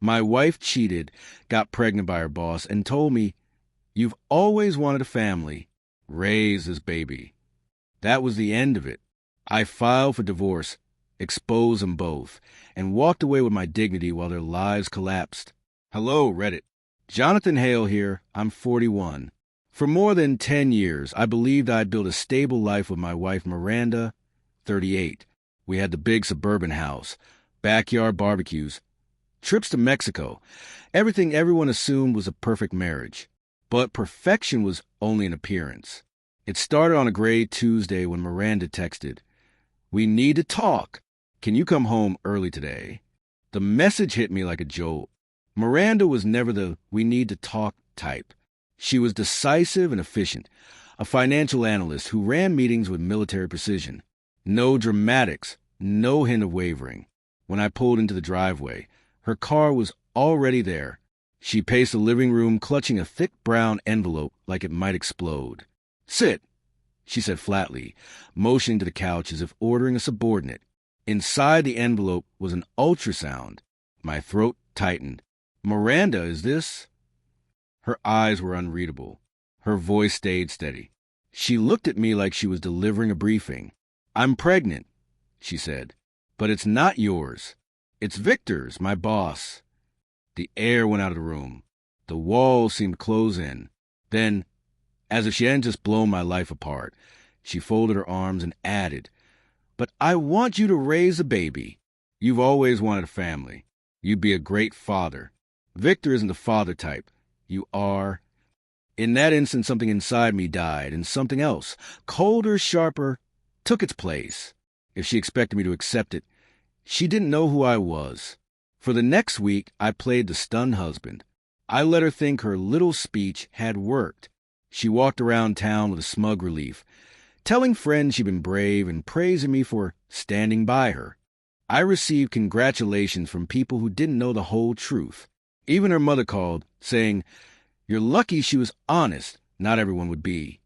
My wife cheated, got pregnant by her boss, and told me, "You've always wanted a family. Raise this baby." That was the end of it. I filed for divorce, exposed them both, and walked away with my dignity while their lives collapsed. Hello, Reddit. Jonathan Hale here. I'm 41. For more than 10 years, I believed I'd build a stable life with my wife, Miranda, 38. We had the big suburban house, backyard barbecues, trips to Mexico, everything everyone assumed was a perfect marriage. But perfection was only an appearance. It started on a gray Tuesday when Miranda texted, "We need to talk. Can you come home early today?" The message hit me like a jolt. Miranda was never the "we need to talk" type. She was decisive and efficient, a financial analyst who ran meetings with military precision. No dramatics, no hint of wavering. When I pulled into the driveway, her car was already there. She paced the living room, clutching a thick brown envelope like it might explode. "Sit," she said flatly, motioning to the couch as if ordering a subordinate. Inside the envelope was an ultrasound. My throat tightened. "Miranda, is this?" Her eyes were unreadable. Her voice stayed steady. She looked at me like she was delivering a briefing. "I'm pregnant," she said, "but it's not yours. It's Victor's, my boss." The air went out of the room. The walls seemed to close in. Then, as if she hadn't just blown my life apart, she folded her arms and added, "But I want you to raise a baby. You've always wanted a family. You'd be a great father. Victor isn't the father type. You are." In that instant, something inside me died, and something else, colder, sharper, took its place. If she expected me to accept it, she didn't know who I was. For the next week, I played the stunned husband. I let her think her little speech had worked. She walked around town with a smug relief, telling friends she'd been brave and praising me for standing by her. I received congratulations from people who didn't know the whole truth. Even her mother called, saying, "You're lucky she was honest. Not everyone would be."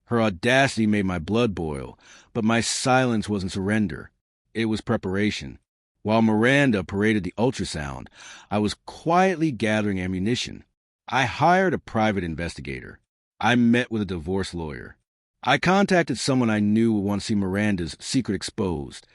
Her audacity made my blood boil, but my silence wasn't surrender. It was preparation. While Miranda paraded the ultrasound, I was quietly gathering ammunition. I hired a private investigator. I met with a divorce lawyer. I contacted someone I knew would want to see Miranda's secret exposed.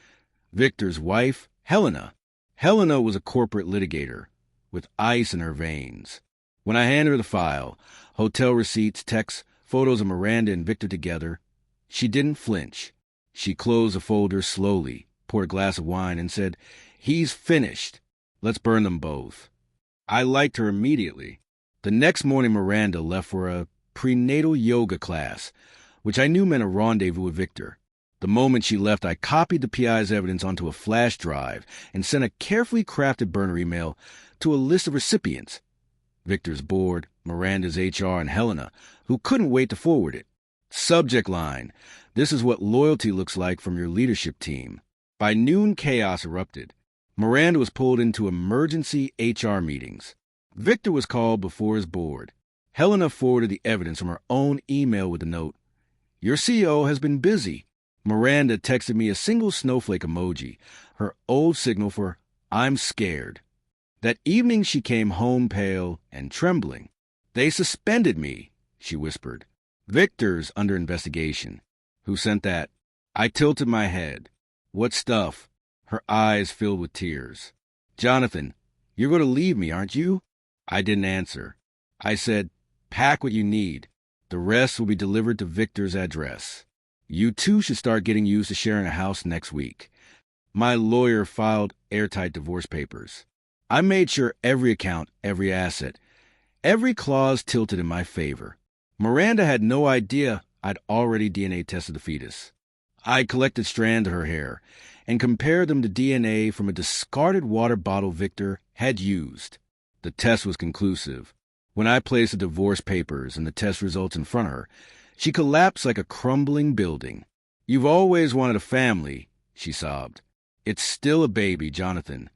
Victor's wife, Helena. Helena was a corporate litigator, with ice in her veins. When I handed her the file, hotel receipts, texts, photos of Miranda and Victor together, she didn't flinch. She closed the folder slowly, poured a glass of wine, and said, "He's finished. Let's burn them both." I liked her immediately. The next morning, Miranda left for a prenatal yoga class, which I knew meant a rendezvous with Victor. The moment she left, I copied the PI's evidence onto a flash drive and sent a carefully crafted burner email to a list of recipients: Victor's board, Miranda's HR, and Helena, who couldn't wait to forward it. Subject line: "This is what loyalty looks like from your leadership team." By noon, chaos erupted. Miranda was pulled into emergency HR meetings. Victor was called before his board. Helena forwarded the evidence from her own email with the note, "Your CEO has been busy." Miranda texted me a single snowflake emoji, her old signal for "I'm scared." That evening she came home pale and trembling. "They suspended me," she whispered. "Victor's under investigation." "Who sent that?" I tilted my head. "What stuff?" Her eyes filled with tears. "Jonathan, you're going to leave me, aren't you?" I didn't answer. I said, "Pack what you need. The rest will be delivered to Victor's address. You two should start getting used to sharing a house next week." My lawyer filed airtight divorce papers. I made sure every account, every asset, every clause tilted in my favor. Miranda had no idea I'd already DNA tested the fetus. I collected strands of her hair and compared them to DNA from a discarded water bottle Victor had used. The test was conclusive. When I placed the divorce papers and the test results in front of her, she collapsed like a crumbling building. "You've always wanted a family," she sobbed. "It's still a baby, Jonathan."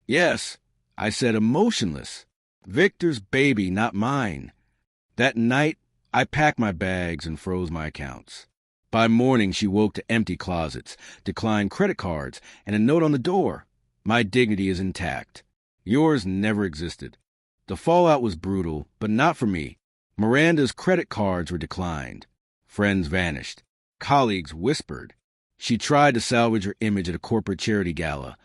"Yes," I said, emotionless. "Victor's baby, not mine." That night, I packed my bags and froze my accounts. By morning, she woke to empty closets, declined credit cards, and a note on the door: "My dignity is intact. Yours never existed. The fallout was brutal, but not for me. Miranda's credit cards were declined. Friends vanished. Colleagues whispered. She tried to salvage her image at a corporate charity gala,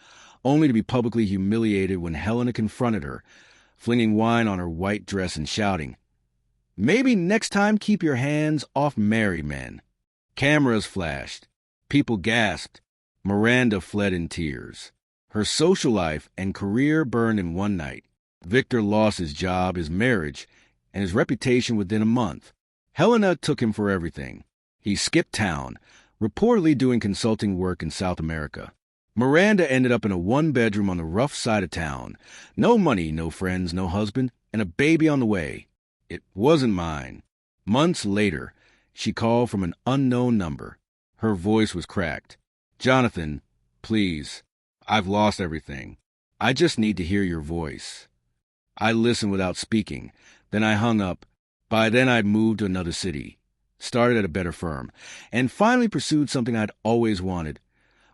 only to be publicly humiliated when Helena confronted her, flinging wine on her white dress and shouting, "Maybe next time keep your hands off married men." Cameras flashed. People gasped. Miranda fled in tears. Her social life and career burned in one night. Victor lost his job, his marriage, and his reputation within a month. Helena took him for everything. He skipped town, reportedly doing consulting work in South America. Miranda ended up in a one-bedroom on the rough side of town. No money, no friends, no husband, and a baby on the way. It wasn't mine. Months later, she called from an unknown number. Her voice was cracked. "Jonathan, please. I've lost everything. I just need to hear your voice." I listened without speaking. Then I hung up. By then I'd moved to another city, started at a better firm, and finally pursued something I'd always wanted,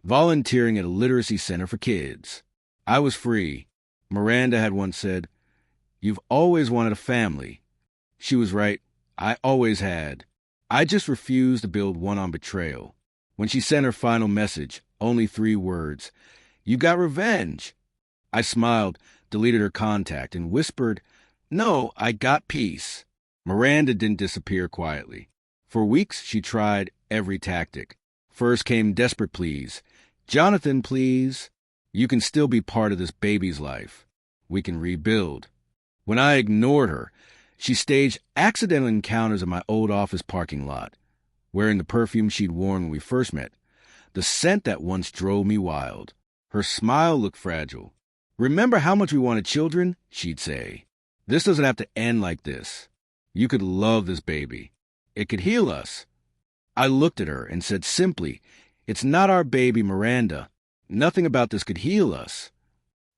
volunteering at a literacy center for kids. I was free. Miranda had once said, "You've always wanted a family." She was right. I always had. I just refused to build one on betrayal. When she sent her final message, only 3 words, "You got revenge." I smiled, deleted her contact, and whispered, "No, I got peace." Miranda didn't disappear quietly. For weeks, she tried every tactic. First came desperate pleas. "Jonathan, please. You can still be part of this baby's life. We can rebuild." When I ignored her, she staged accidental encounters in my old office parking lot, wearing the perfume she'd worn when we first met, the scent that once drove me wild. Her smile looked fragile. "Remember how much we wanted children?" she'd say. "This doesn't have to end like this. You could love this baby. It could heal us." I looked at her and said simply, "It's not our baby, Miranda. Nothing about this could heal us."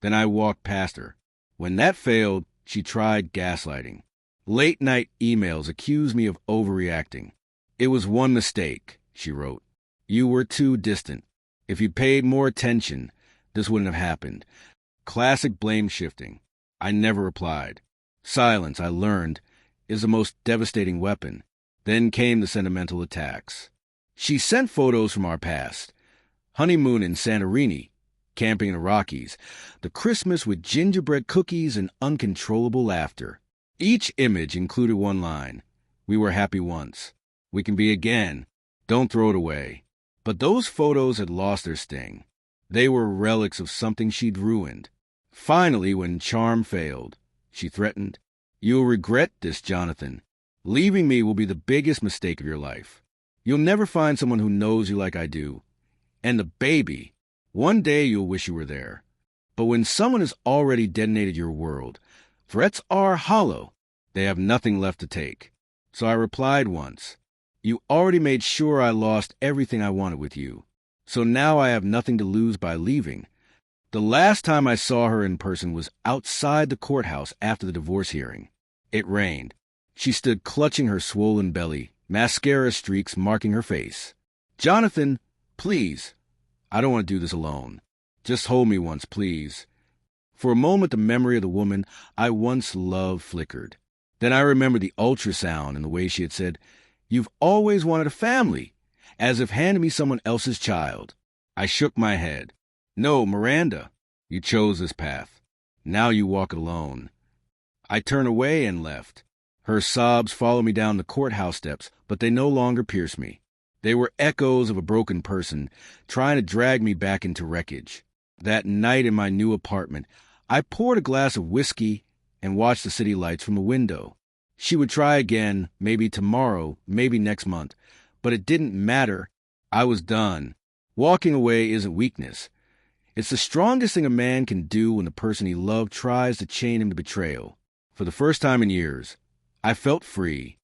Then I walked past her. When that failed, she tried gaslighting. Late-night emails accused me of overreacting. "It was one mistake," she wrote. "You were too distant. If you'd paid more attention, this wouldn't have happened." Classic blame shifting. I never replied. Silence, I learned, is the most devastating weapon. Then came the sentimental attacks. She sent photos from our past. Honeymoon in Santorini, camping in the Rockies, the Christmas with gingerbread cookies and uncontrollable laughter. Each image included one line: "We were happy once. We can be again. Don't throw it away." But those photos had lost their sting. They were relics of something she'd ruined. Finally, when charm failed, she threatened, "You'll regret this, Jonathan. Leaving me will be the biggest mistake of your life. You'll never find someone who knows you like I do. And the baby, one day you'll wish you were there. But when someone has already detonated your world, threats are hollow. They have nothing left to take." So I replied once, "You already made sure I lost everything I wanted with you. So now I have nothing to lose by leaving." The last time I saw her in person was outside the courthouse after the divorce hearing. It rained. She stood clutching her swollen belly, mascara streaks marking her face. "Jonathan, please. I don't want to do this alone. Just hold me once, please." For a moment, the memory of the woman I once loved flickered. Then I remembered the ultrasound and the way she had said, "You've always wanted a family," as if handing me someone else's child. I shook my head. "No, Miranda, you chose this path. Now you walk it alone." I turned away and left. Her sobs followed me down the courthouse steps, but they no longer pierced me. They were echoes of a broken person, trying to drag me back into wreckage. That night in my new apartment, I poured a glass of whiskey and watched the city lights from the window. She would try again, maybe tomorrow, maybe next month. But it didn't matter. I was done. Walking away isn't weakness. It's the strongest thing a man can do when the person he loved tries to chain him to betrayal. For the first time in years, I felt free.